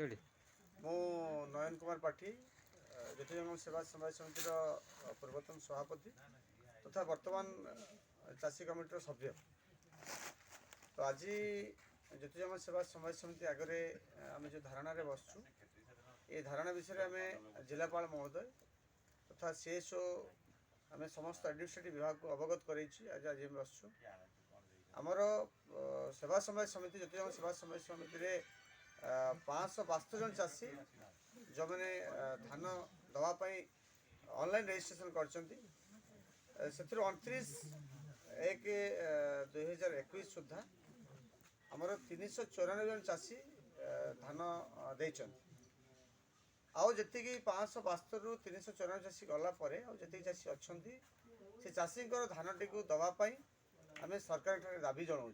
मु नयन कुमार पाठी ज्योति जंगम सेवा समाज समितिर पूर्वतन सभापति तथा वर्तमान चाषी कमिटर सभ्य। तो आज ज्योति जंगम सेवा समाज समिति आगे आम जो धारणा बसचु ये धारणा विषय आम जिलापाल महोदय तथा सीएसओ आम समस्त एडमिनिस्ट्रेटिव विभाग को अवगत कर आज बसचु आमर सेवा समाज समिति ज्योति जंगम सेवा समाज समिति 572 जन चाषी जो मैंने धान दवापाई ऑनलाइन रजिस्ट्रेशन कर 29/1/2021 सुधा आमर 394 जन चाषी धान देती आउ जी 572 रु 394 चाषी गलापर जी चाषी अच्छा से चाषी धान टी दवापाई आम सरकार दाबी जनाऊँ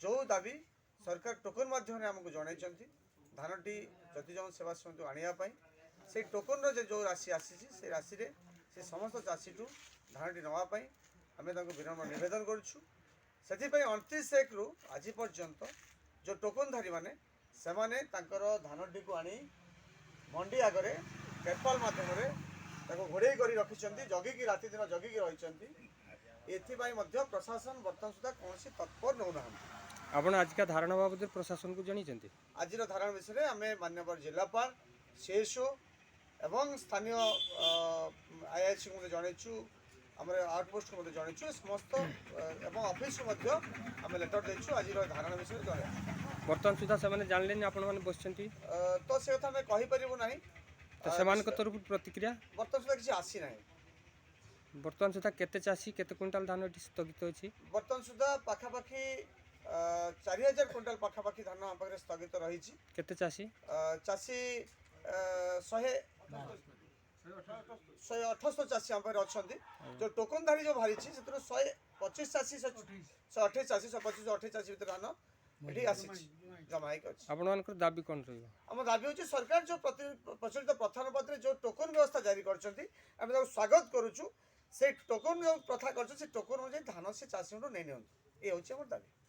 जो दाबी सरकार टोकन माध्यम आमको जन धानटी ज्योति जंगम सेवा समिति आने से टोकन जो राशि आसी से राशि से समस्त चाषी धानटी नापी आम विनम्र नवेदन करुँ से 29/1 रु आज पर्यंत जो टोकनधारी मैंने से धानटी को आनी मंडी आगे पेपाल मध्यम घोड़े कर रखिंट जगिकी राति दिन जगिकी रही एथि प्रशासन बर्तमान सुधा कौन तत्पर नौना आपण आज का धारणा बाबद प्रशासन को जानी आज धारणा विषय आम माननीय जिलापाल सीएसओ एवं स्थानीय आईआईसी को जनइचु आम आउटपोस्ट को जनइचु समस्त एवं ऑफिस को आम लेटर देचु आज धारणा विषय जन बर्तमान सुधा से जानले आपण मैंने बस तो से कथा आम कहीपरू ना तो से तरफ प्रतिक्रिया बर्तमान सुधा किसी आसी ना बर्तमान सुधा केते चाषी केते क्विंटाल धान स्थगित अच्छी बर्तमान सुधा पाखापाखि 4000 क्विंटाल पाखापाखि धान आम पाखे स्थगित रही केते चाषी चाषी 178 चाषी आम पाखे अच्छा जो टोकनधारी जो बाहरी से 125 चाषी 128 चाषी 125 128 चाषी भर धान ये आसी जमा होकर दाबी कौन रही आम दाबी हूँ सरकार जो प्रचलित प्रथम पत्र जो टोकन व्यवस्था जारी कर स्वागत करुचु से टोकन जो प्रथा कर टोकन अनुसार धान से चाषी नहीं नि ये हूँ दाबी।